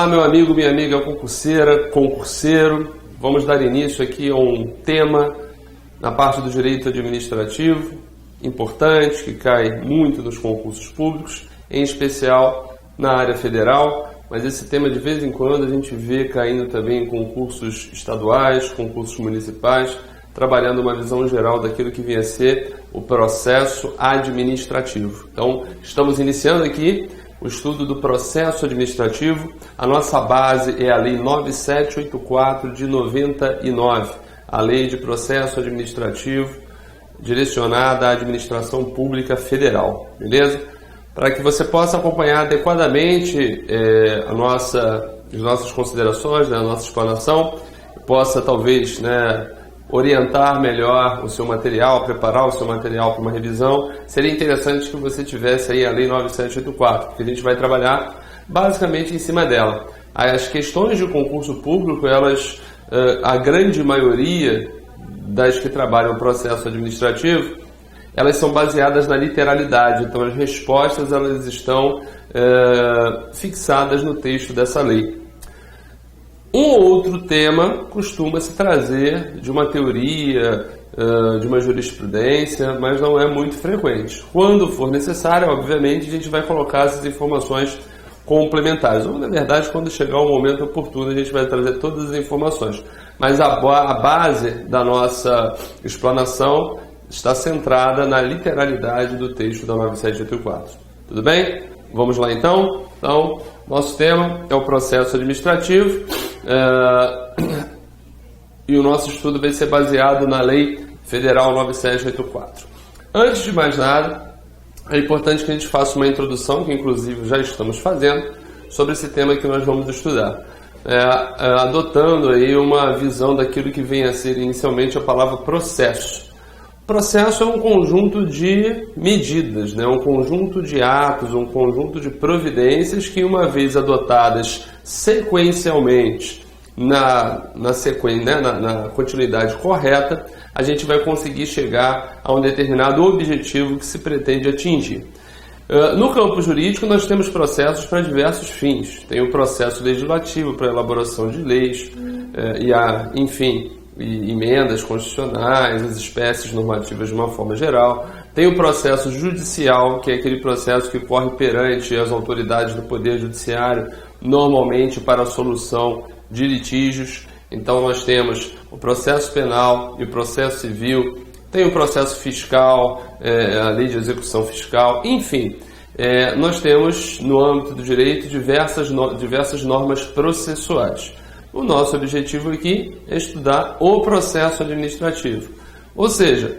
Olá, meu amigo, minha amiga concurseira, concurseiro. Vamos dar início aqui a um tema na parte do direito administrativo, importante, que cai muito nos concursos públicos, em especial na área federal, mas esse tema de vez em quando a gente vê caindo também em concursos estaduais, concursos municipais, trabalhando uma visão geral daquilo que vinha a ser o processo administrativo. Então, estamos iniciando aqui o estudo do processo administrativo. A nossa base é a Lei 9784 de 99, a Lei de Processo Administrativo direcionada à Administração Pública Federal, beleza? Para que você possa acompanhar adequadamente as nossas considerações, a nossa explanação, possa talvez orientar melhor o seu material, preparar o seu material para uma revisão. Seria interessante que você tivesse aí a Lei 9784, porque a gente vai trabalhar basicamente em cima dela. As questões de concurso público, a grande maioria das que trabalham o processo administrativo, elas são baseadas na literalidade. Então as respostas elas estão fixadas no texto dessa lei. Um ou outro tema costuma se trazer de uma teoria, de uma jurisprudência, mas não é muito frequente. Quando for necessário, obviamente, a gente vai colocar essas informações complementares. Ou, na verdade, quando chegar o momento oportuno, a gente vai trazer todas as informações. Mas a base da nossa explanação está centrada na literalidade do texto da 9784. Tudo bem? Vamos lá, então? Então, nosso tema é o processo administrativo. E o nosso estudo vai ser baseado na Lei Federal 9784. Antes de mais nada, é importante que a gente faça uma introdução, que inclusive já estamos fazendo, sobre esse tema que nós vamos estudar, adotando aí uma visão daquilo que vem a ser inicialmente a palavra processo. Processo é um conjunto de medidas, um conjunto de atos, um conjunto de providências que, uma vez adotadas sequencialmente na continuidade correta, a gente vai conseguir chegar a um determinado objetivo que se pretende atingir. No campo jurídico, nós temos processos para diversos fins. Tem o processo legislativo para elaboração de leis e emendas constitucionais, as espécies normativas de uma forma geral. Tem o processo judicial, que é aquele processo que corre perante as autoridades do Poder Judiciário, normalmente para a solução de litígios. Então nós temos o processo penal e o processo civil, tem o processo fiscal, a lei de execução fiscal, enfim. Nós temos no âmbito do direito diversas normas processuais. O nosso objetivo aqui é estudar o processo administrativo, ou seja,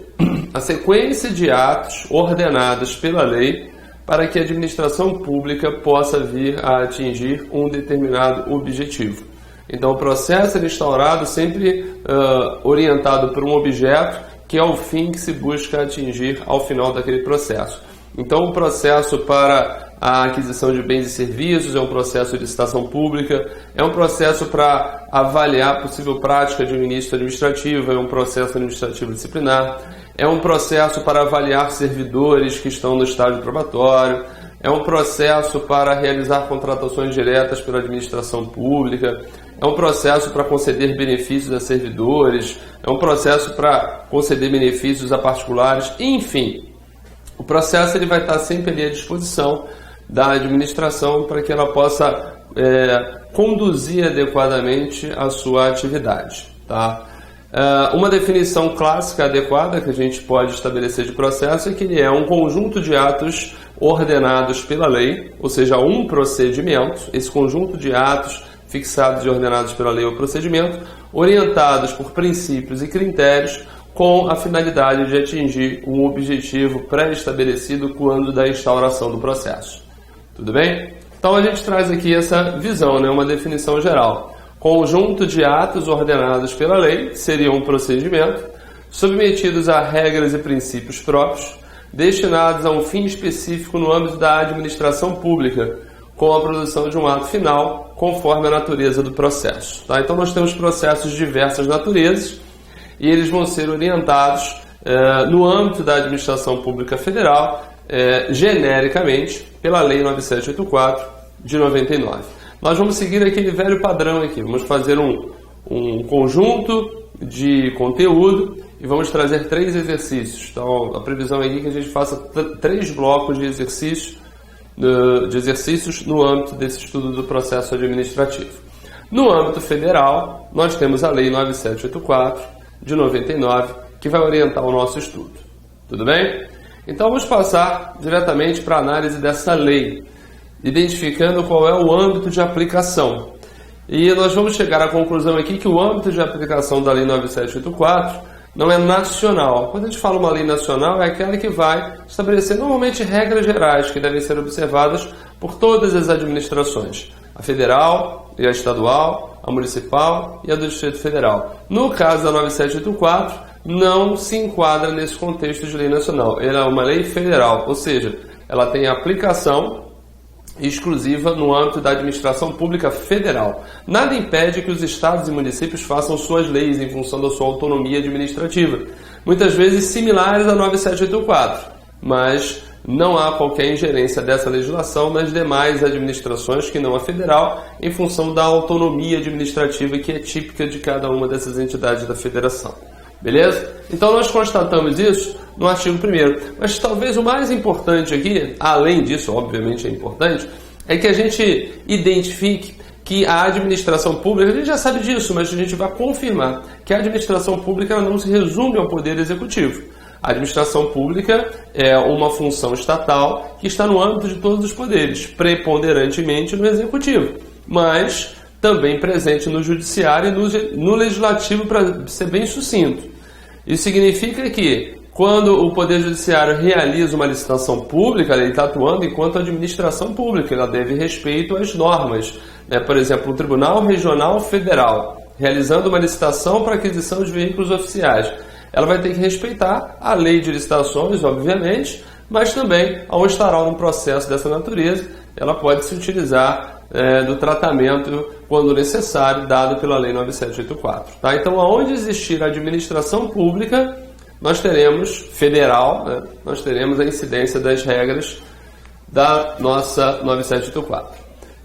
a sequência de atos ordenados pela lei para que a administração pública possa vir a atingir um determinado objetivo. Então o processo é instaurado sempre orientado por um objeto, que é o fim que se busca atingir ao final daquele processo. Então o processo para a aquisição de bens e serviços é um processo de licitação pública, é um processo para avaliar a possível prática de um início administrativo, é um processo administrativo disciplinar, é um processo para avaliar servidores que estão no estágio probatório, é um processo para realizar contratações diretas pela administração pública, é um processo para conceder benefícios a servidores, é um processo para conceder benefícios a particulares, enfim. O processo ele vai estar sempre ali à disposição da administração para que ela possa conduzir adequadamente a sua atividade. Tá? Uma definição clássica adequada que a gente pode estabelecer de processo é que ele é um conjunto de atos ordenados pela lei, ou seja, um procedimento, esse conjunto de atos fixados e ordenados pela lei ou procedimento, orientados por princípios e critérios com a finalidade de atingir um objetivo pré-estabelecido quando da instauração do processo. Tudo bem? Então a gente traz aqui essa visão, uma definição geral. Conjunto de atos ordenados pela lei, que seria um procedimento, submetidos a regras e princípios próprios, destinados a um fim específico no âmbito da administração pública, com a produção de um ato final, conforme a natureza do processo. Tá? Então nós temos processos de diversas naturezas, e eles vão ser orientados no âmbito da administração pública federal, genericamente, pela Lei 9784 de 99. nós vamos seguir aquele velho padrão aqui. Vamos fazer um conjunto de conteúdo e vamos trazer 3 exercícios. Então, a previsão aqui é que a gente faça 3 blocos de exercícios no âmbito desse estudo do processo administrativo. No âmbito federal, nós temos a Lei 9784, de 99, que vai orientar o nosso estudo. Tudo bem? Então, vamos passar diretamente para a análise dessa lei, identificando qual é o âmbito de aplicação. E nós vamos chegar à conclusão aqui que o âmbito de aplicação da Lei 9784 não é nacional. Quando a gente fala uma lei nacional, é aquela que vai estabelecer normalmente regras gerais que devem ser observadas por todas as administrações. A federal e a estadual, a municipal e a do Distrito Federal. No caso da 9784, não se enquadra nesse contexto de lei nacional. Ela é uma lei federal, ou seja, ela tem aplicação exclusiva no âmbito da administração pública federal. Nada impede que os estados e municípios façam suas leis em função da sua autonomia administrativa, muitas vezes similares à 9784, mas não há qualquer ingerência dessa legislação nas demais administrações que não a federal, em função da autonomia administrativa que é típica de cada uma dessas entidades da federação. Beleza? Então nós constatamos isso no artigo 1º. Mas talvez o mais importante aqui, além disso, obviamente é importante, é que a gente identifique que a administração pública, a gente já sabe disso, mas a gente vai confirmar que a administração pública não se resume ao poder executivo. A administração pública é uma função estatal que está no âmbito de todos os poderes, preponderantemente no executivo, mas também presente no judiciário e no legislativo, para ser bem sucinto. Isso significa que, quando o Poder Judiciário realiza uma licitação pública, ele está atuando enquanto administração pública, ela deve respeito às normas. Por exemplo, o Tribunal Regional Federal, realizando uma licitação para aquisição de veículos oficiais, ela vai ter que respeitar a lei de licitações, obviamente, mas também, ao estar um processo dessa natureza, ela pode se utilizar do tratamento, quando necessário, dado pela Lei 9784. Tá? Então, aonde existir a administração pública, nós teremos, federal, nós teremos a incidência das regras da nossa 9784.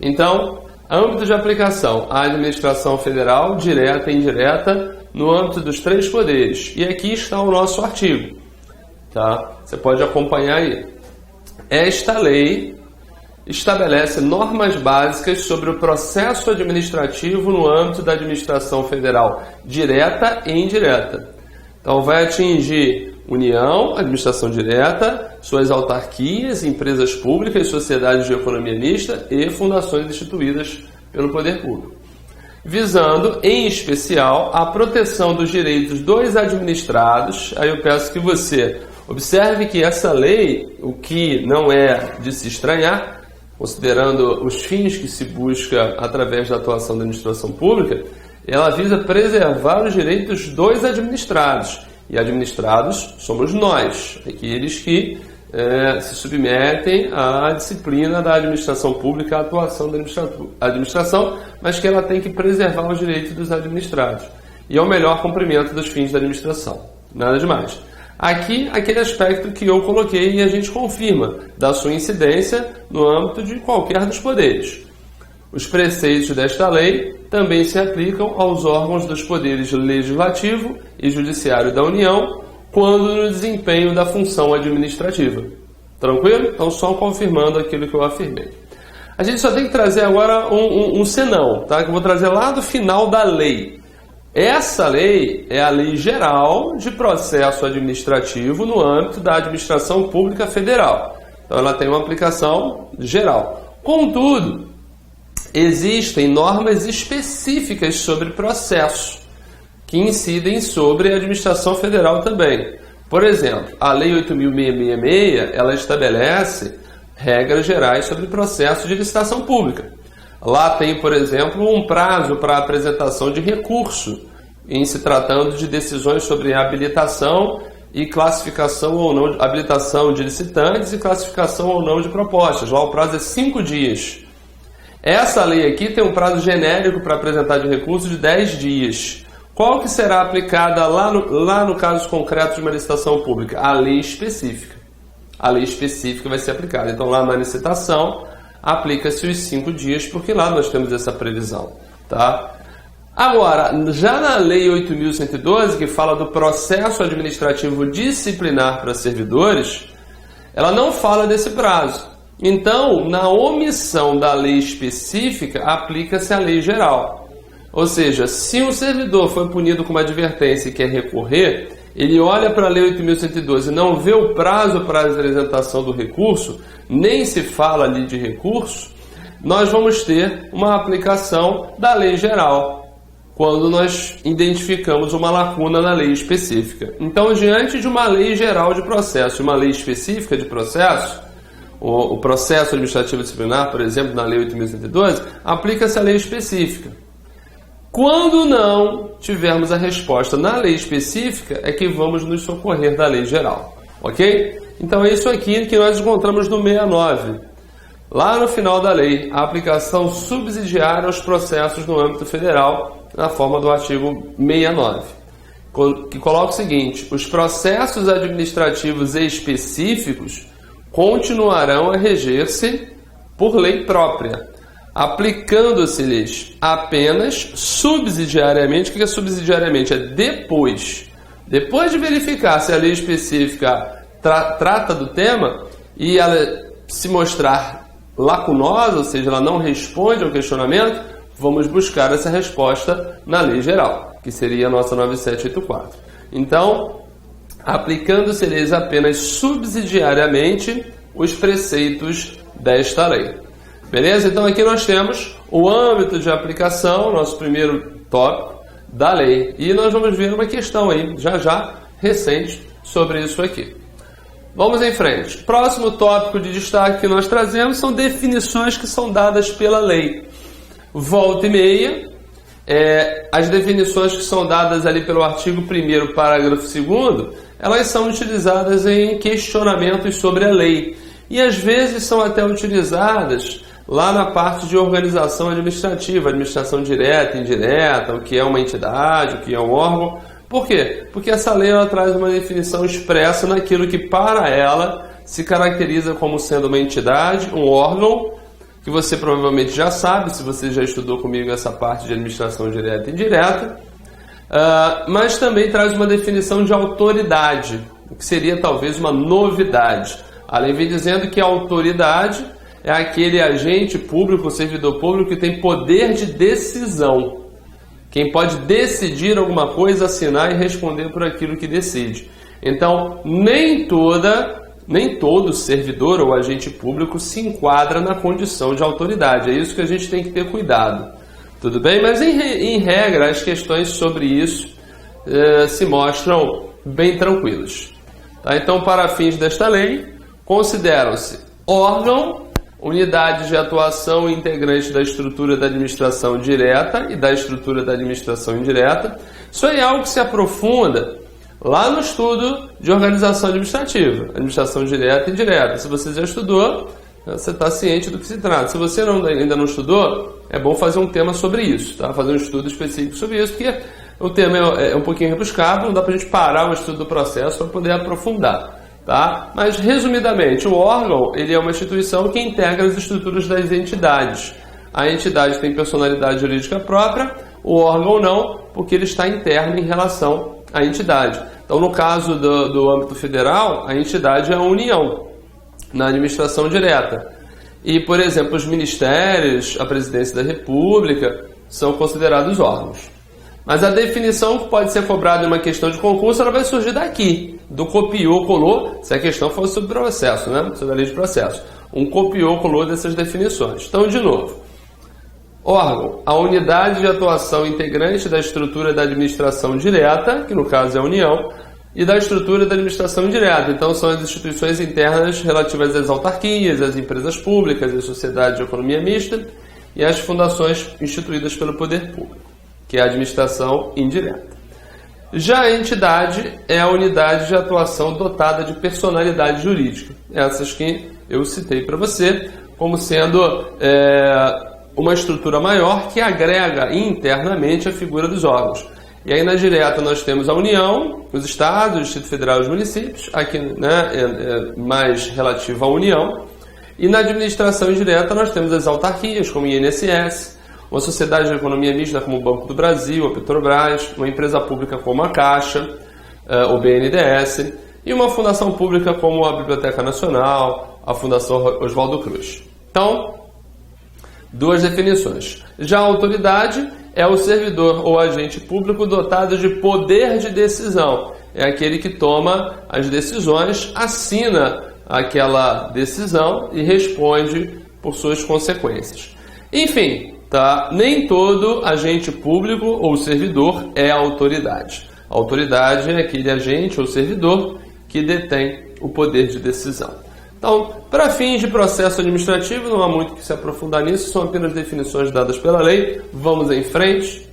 Então, âmbito de aplicação, a administração federal, direta e indireta, no âmbito dos 3 poderes. E aqui está o nosso artigo. Tá? Você pode acompanhar aí. Esta lei estabelece normas básicas sobre o processo administrativo no âmbito da administração federal, direta e indireta. Então, vai atingir União, administração direta, suas autarquias, empresas públicas, sociedades de economia mista e fundações instituídas pelo poder público, visando, em especial, a proteção dos direitos dos administrados. Aí eu peço que você observe que essa lei, o que não é de se estranhar, considerando os fins que se busca através da atuação da administração pública, ela visa preservar os direitos dos administrados. E administrados somos nós, aqueles que se submetem à disciplina da administração pública, à atuação da administração, mas que ela tem que preservar os direitos dos administrados e ao melhor cumprimento dos fins da administração. Nada demais. Aqui, aquele aspecto que eu coloquei e a gente confirma da sua incidência no âmbito de qualquer dos poderes. Os preceitos desta lei também se aplicam aos órgãos dos poderes legislativo e judiciário da União, quando no desempenho da função administrativa. Tranquilo? Então, só confirmando aquilo que eu afirmei. A gente só tem que trazer agora um senão, tá? Que eu vou trazer lá do final da lei. Essa lei é a Lei Geral de Processo Administrativo no âmbito da Administração Pública Federal. Então, ela tem uma aplicação geral. Contudo, existem normas específicas sobre processo que incidem sobre a administração federal também. Por exemplo, a Lei 8.666, ela estabelece regras gerais sobre processo de licitação pública. Lá tem, por exemplo, um prazo para apresentação de recurso, em se tratando de decisões sobre habilitação e classificação ou não, habilitação de licitantes e classificação ou não de propostas. Lá o prazo é 5 dias. Essa lei aqui tem um prazo genérico para apresentar de recurso de 10 dias. Qual que será aplicada lá no caso concreto de uma licitação pública? A lei específica. A lei específica vai ser aplicada. Então, lá na licitação, aplica-se os 5 dias, porque lá nós temos essa previsão, tá? Agora, já na Lei 8.112, que fala do processo administrativo disciplinar para servidores, ela não fala desse prazo. Então, na omissão da lei específica, aplica-se a lei geral. Ou seja, se um servidor foi punido com uma advertência e quer recorrer, ele olha para a Lei 8.112 e não vê o prazo para a apresentação do recurso, nem se fala ali de recurso, nós vamos ter uma aplicação da lei geral, quando nós identificamos uma lacuna na lei específica. Então, diante de uma lei geral de processo e uma lei específica de processo, o processo administrativo disciplinar, por exemplo, na Lei 8.112, aplica-se a lei específica. Quando não tivermos a resposta na lei específica, é que vamos nos socorrer da lei geral. Ok? Então, é isso aqui que nós encontramos no 69. Lá no final da lei, a aplicação subsidiária aos processos no âmbito federal, na forma do artigo 69, que coloca o seguinte: os processos administrativos específicos continuarão a reger-se por lei própria, aplicando-se-lhes apenas subsidiariamente. O que é subsidiariamente? É depois de verificar se a lei específica trata do tema e ela se mostrar lacunosa, ou seja, ela não responde ao questionamento, vamos buscar essa resposta na lei geral, que seria a nossa 9784. Então, aplicando-se-lhes apenas subsidiariamente os preceitos desta lei. Beleza? Então aqui nós temos o âmbito de aplicação, nosso primeiro tópico da lei. E nós vamos ver uma questão aí, já recente, sobre isso aqui. Vamos em frente. Próximo tópico de destaque que nós trazemos são definições que são dadas pela lei. Volta e meia, as definições que são dadas ali pelo artigo 1º, parágrafo 2º, elas são utilizadas em questionamentos sobre a lei. E às vezes são até utilizadas lá na parte de organização administrativa, administração direta e indireta, o que é uma entidade, o que é um órgão. Por quê? Porque essa lei ela traz uma definição expressa naquilo que para ela se caracteriza como sendo uma entidade, um órgão, que você provavelmente já sabe, se você já estudou comigo essa parte de administração direta e indireta, mas também traz uma definição de autoridade, o que seria talvez uma novidade. A lei vem dizendo que a autoridade é aquele agente público, servidor público, que tem poder de decisão. Quem pode decidir alguma coisa, assinar e responder por aquilo que decide. Então, nem todo servidor ou agente público se enquadra na condição de autoridade. É isso que a gente tem que ter cuidado. Tudo bem? Mas, em regra, as questões sobre isso se mostram bem tranquilas. Tá? Então, para fins desta lei, consideram-se órgão, unidade de atuação integrante da estrutura da administração direta e da estrutura da administração indireta. Isso aí é algo que se aprofunda lá no estudo de organização administrativa, administração direta e indireta. Se você já estudou, você está ciente do que se trata. Se você ainda não estudou, é bom fazer um tema sobre isso, tá? Fazer um estudo específico sobre isso, porque o tema é um pouquinho rebuscado, não dá para a gente parar o estudo do processo para poder aprofundar. Tá? Mas, resumidamente, o órgão ele é uma instituição que integra as estruturas das entidades. A entidade tem personalidade jurídica própria, o órgão não, porque ele está interno em relação à entidade. Então, no caso do âmbito federal, a entidade é a União, na administração direta. E, por exemplo, os ministérios, a presidência da República, são considerados órgãos. Mas a definição que pode ser cobrada em uma questão de concurso, ela vai surgir daqui, do copiou, colou, se a questão fosse sobre processo, né? Sobre a lei de processo. Um copiou, colou dessas definições. Então, de novo, órgão, a unidade de atuação integrante da estrutura da administração direta, que no caso é a União, e da estrutura da administração indireta. Então, são as instituições internas relativas às autarquias, às empresas públicas, às sociedades de economia mista e às fundações instituídas pelo poder público, que é a administração indireta. Já a entidade é a unidade de atuação dotada de personalidade jurídica. Essas que eu citei para você como sendo uma estrutura maior que agrega internamente a figura dos órgãos. E aí na direta nós temos a União, os Estados, o Distrito Federal e os municípios, aqui mais relativo à União. E na administração indireta nós temos as autarquias, como o INSS, uma sociedade de economia mista como o Banco do Brasil, a Petrobras, uma empresa pública como a Caixa, o BNDES, e uma fundação pública como a Biblioteca Nacional, a Fundação Oswaldo Cruz. Então, duas definições. Já a autoridade é o servidor ou agente público dotado de poder de decisão. É aquele que toma as decisões, assina aquela decisão e responde por suas consequências. Enfim, tá? Nem todo agente público ou servidor é autoridade. A autoridade é aquele agente ou servidor que detém o poder de decisão. Então, para fins de processo administrativo, não há muito que se aprofundar nisso, são apenas definições dadas pela lei. Vamos em frente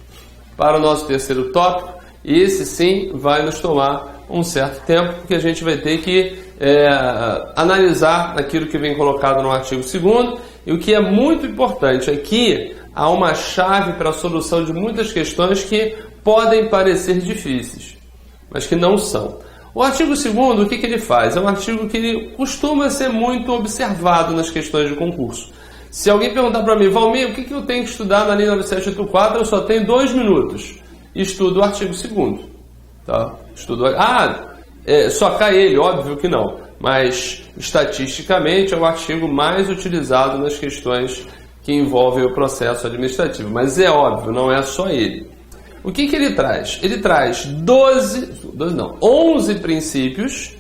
para o nosso terceiro tópico, e esse sim vai nos tomar um certo tempo, porque a gente vai ter que analisar aquilo que vem colocado no artigo 2º, e o que é muito importante aqui, há uma chave para a solução de muitas questões que podem parecer difíceis, mas que não são. O artigo 2º, o que ele faz? É um artigo que ele costuma ser muito observado nas questões de concurso. Se alguém perguntar para mim, Valmir, o que eu tenho que estudar na Lei 9784, eu só tenho 2 minutos. Estudo o artigo 2º. Tá? Só cai ele? Óbvio que não. Mas, estatisticamente, é o artigo mais utilizado nas questões que envolvem o processo administrativo. Mas é óbvio, não é só ele. O que ele traz? Ele traz 11 princípios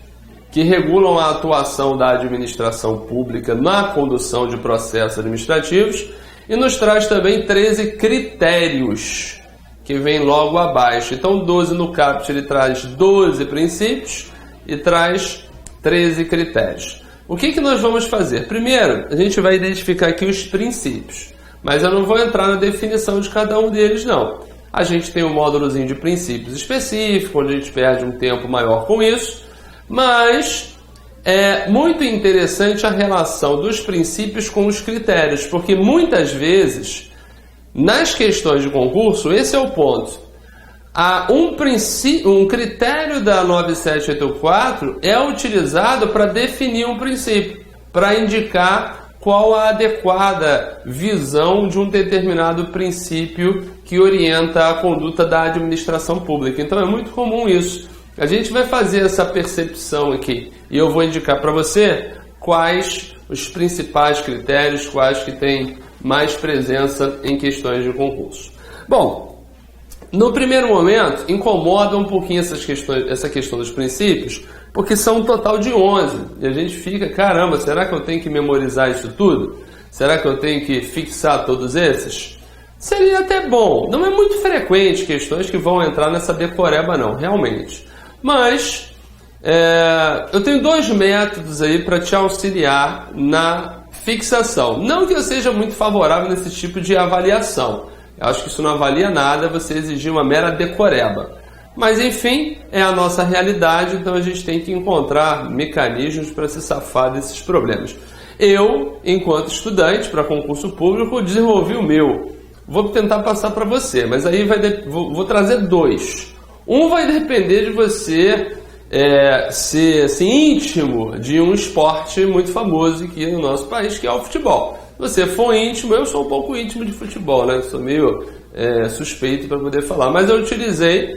que regulam a atuação da administração pública na condução de processos administrativos e nos traz também 13 critérios que vem logo abaixo. Então, 12 no caput, ele traz 12 princípios e traz 13 critérios. O que nós vamos fazer? Primeiro, a gente vai identificar aqui os princípios, mas eu não vou entrar na definição de cada um deles, não. A gente tem um módulozinho de princípios específico, onde a gente perde um tempo maior com isso, mas é muito interessante a relação dos princípios com os critérios, porque muitas vezes, nas questões de concurso, esse é o ponto. Um critério da 9784 é utilizado para definir um princípio, para indicar qual a adequada visão de um determinado princípio que orienta a conduta da administração pública. Então é muito comum isso. A gente vai fazer essa percepção aqui e eu vou indicar para você quais os principais critérios, quais que têm mais presença em questões de concurso. Bom, no primeiro momento incomoda um pouquinho essa questão dos princípios, porque são um total de 11. E a gente fica, caramba, será que eu tenho que memorizar isso tudo? Será que eu tenho que fixar todos esses? Seria até bom. Não é muito frequente questões que vão entrar nessa decoreba não, realmente. Mas eu tenho 2 métodos aí para te auxiliar na fixação. Não que eu seja muito favorável nesse tipo de avaliação. Eu acho que isso não avalia nada, você exigir uma mera decoreba. Mas enfim, é a nossa realidade, então a gente tem que encontrar mecanismos para se safar desses problemas. Eu, enquanto estudante para concurso público, desenvolvi o meu. Vou tentar passar para você, mas aí vou trazer 2. Um vai depender de você ser assim, íntimo de um esporte muito famoso aqui no nosso país, que é o futebol. Se você for íntimo, eu sou um pouco íntimo de futebol, né? Sou meio suspeito para poder falar, mas eu utilizei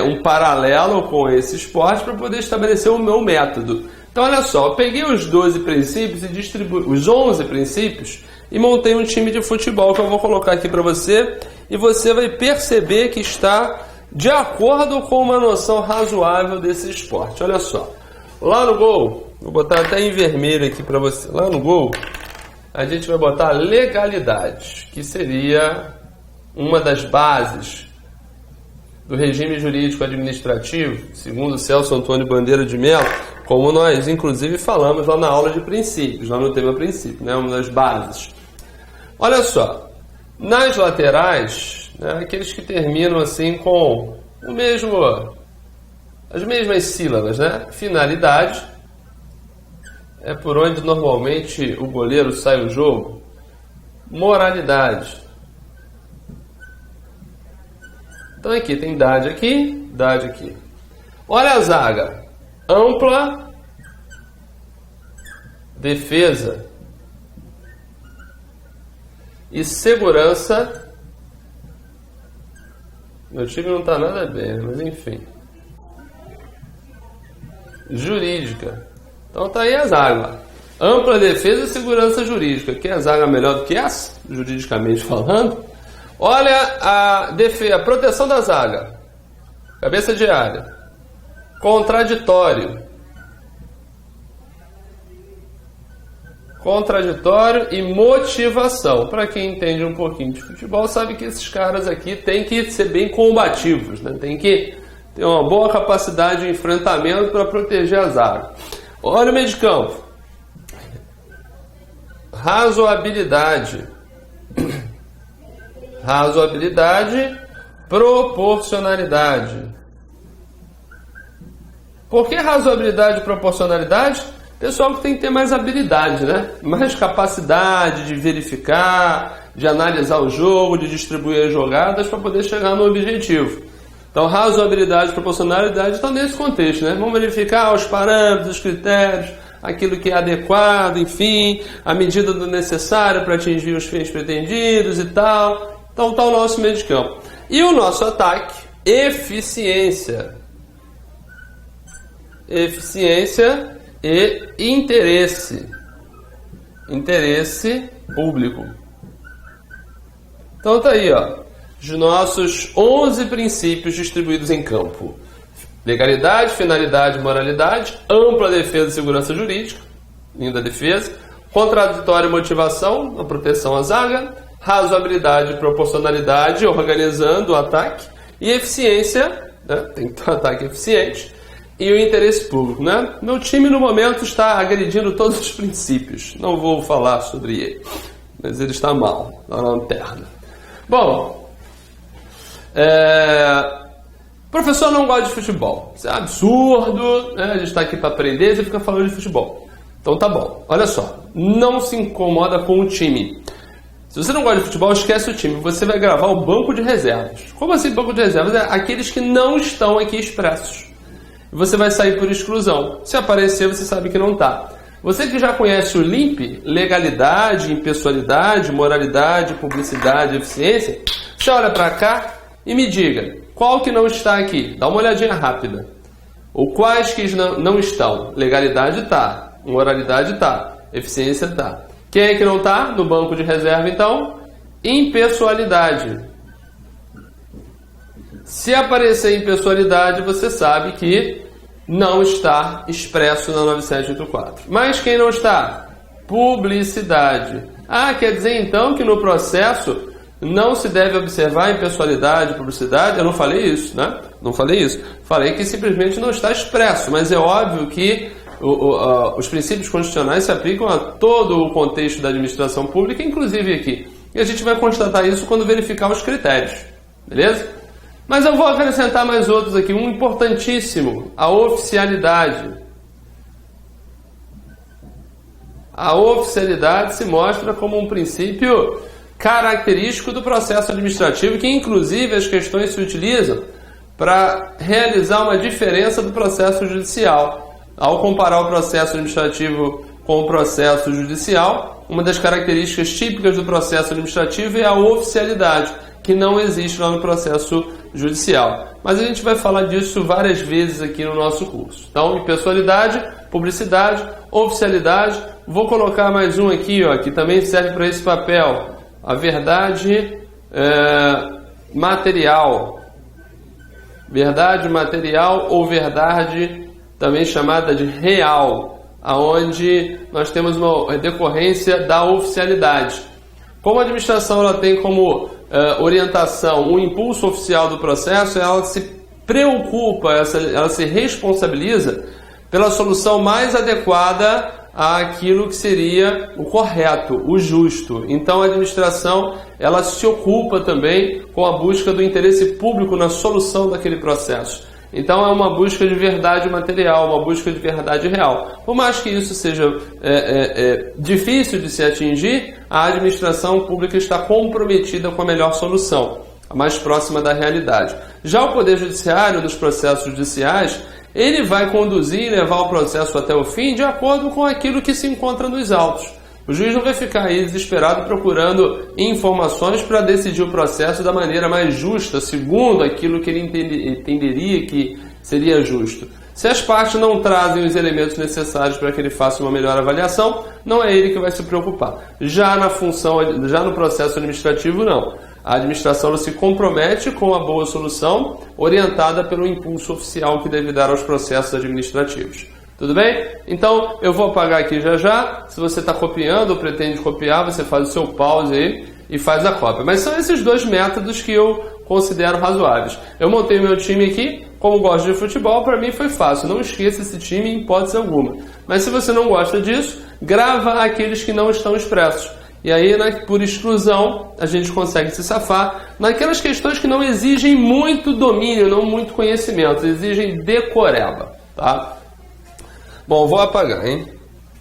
um paralelo com esse esporte para poder estabelecer o meu método. Então olha só, eu peguei os 12 princípios e distribuí os 11 princípios e montei um time de futebol que eu vou colocar aqui para você e você vai perceber que está de acordo com uma noção razoável desse esporte. Olha só, lá no gol, vou botar até em vermelho aqui para você, lá no gol a gente vai botar legalidade, que seria uma das bases do regime jurídico administrativo, segundo Celso Antônio Bandeira de Mello, como nós inclusive falamos lá na aula de princípios, lá no tema princípio, né, uma das bases. Olha só, nas laterais, né, aqueles que terminam assim com as mesmas sílabas, né, finalidade, é por onde normalmente o goleiro sai o jogo, moralidade. Então aqui tem idade aqui. Olha a zaga. Ampla, defesa e segurança. Meu time não está nada bem, mas enfim. Jurídica. Então tá aí a zaga. Ampla defesa e segurança jurídica. Que é a zaga melhor do que essa, juridicamente falando? Olha a defesa, a proteção da zaga. Cabeça de área. Contraditório. Contraditório e motivação. Para quem entende um pouquinho de futebol, sabe que esses caras aqui têm que ser bem combativos, né? Tem que ter uma boa capacidade de enfrentamento para proteger a zaga. Olha o meio de campo. Razoabilidade. Razoabilidade, proporcionalidade. Por que razoabilidade e proporcionalidade? Pessoal que tem que ter mais habilidade, né? Mais capacidade de verificar, de analisar o jogo, de distribuir as jogadas para poder chegar no objetivo. Então, razoabilidade e proporcionalidade estão nesse contexto, né? Vamos verificar os parâmetros, os critérios, aquilo que é adequado, enfim, a medida do necessário para atingir os fins pretendidos e tal. Então, está o nosso meio de campo. E o nosso ataque, eficiência. Eficiência e interesse. Interesse público. Então tá aí, ó, os nossos 11 princípios distribuídos em campo. Legalidade, finalidade, moralidade, ampla defesa e segurança jurídica, linda defesa, contraditório e motivação, a proteção à zaga, razoabilidade e proporcionalidade, organizando o ataque, e eficiência, né, tem que ter um ataque eficiente, e o interesse público, né? Meu time no momento está agredindo todos os princípios. Não vou falar sobre ele, mas ele está mal, na lanterna. Bom, professor não gosta de futebol. Isso é absurdo, né? A gente está aqui para aprender, você fica falando de futebol. Então tá bom, olha só, não se incomoda com o time. Se você não gosta de futebol, esquece o time. Você vai gravar o banco de reservas. Como assim banco de reservas? É aqueles que não estão aqui expressos. Você vai sair por exclusão. Se aparecer, você sabe que não está. Você que já conhece o LIMP, legalidade, impessoalidade, moralidade, publicidade, eficiência, você olha para cá e me diga, qual que não está aqui? Dá uma olhadinha rápida. Ou quais que não estão? Legalidade está, moralidade está, eficiência está. Quem é que não está no banco de reserva, então? Impessoalidade. Se aparecer impessoalidade, você sabe que não está expresso na 9784. Mas quem não está? Publicidade. Ah, quer dizer então que no processo não se deve observar impessoalidade, publicidade? Eu não falei isso, né? Não falei isso. Falei que simplesmente não está expresso, mas é óbvio que os princípios constitucionais se aplicam a todo o contexto da administração pública, inclusive aqui. E a gente vai constatar isso quando verificar os critérios. Beleza? Mas eu vou acrescentar mais outros aqui. Um importantíssimo, a oficialidade. A oficialidade se mostra como um princípio característico do processo administrativo, que inclusive as questões se utilizam para realizar uma diferença do processo judicial. Ao comparar o processo administrativo com o processo judicial, uma das características típicas do processo administrativo é a oficialidade, que não existe lá no processo judicial. Mas a gente vai falar disso várias vezes aqui no nosso curso. Então, impessoalidade, publicidade, oficialidade. Vou colocar mais um aqui, ó, que também serve para esse papel. A verdade material. Verdade material ou verdade também chamada de real, aonde nós temos uma decorrência da oficialidade. Como a administração ela tem como orientação o impulso oficial do processo, ela se preocupa, ela se responsabiliza pela solução mais adequada àquilo que seria o correto, o justo. Então a administração ela se ocupa também com a busca do interesse público na solução daquele processo. Então é uma busca de verdade material, uma busca de verdade real. Por mais que isso seja difícil de se atingir, a administração pública está comprometida com a melhor solução, a mais próxima da realidade. Já o Poder Judiciário, nos processos judiciais, ele vai conduzir e levar o processo até o fim de acordo com aquilo que se encontra nos autos. O juiz não vai ficar aí desesperado procurando informações para decidir o processo da maneira mais justa, segundo aquilo que ele entenderia que seria justo. Se as partes não trazem os elementos necessários para que ele faça uma melhor avaliação, não é ele que vai se preocupar. Já no processo administrativo, não. A administração se compromete com a boa solução, orientada pelo impulso oficial que deve dar aos processos administrativos. Tudo bem? Então, eu vou apagar aqui já já. Se você está copiando ou pretende copiar, você faz o seu pause aí e faz a cópia. Mas são esses dois métodos que eu considero razoáveis. Eu montei meu time aqui, como gosto de futebol, para mim foi fácil. Não esqueça esse time em hipótese alguma. Mas se você não gosta disso, grava aqueles que não estão expressos. E aí, por exclusão, a gente consegue se safar naquelas questões que não exigem muito domínio, não muito conhecimento, exigem decoreba, tá? Bom, vou apagar, hein?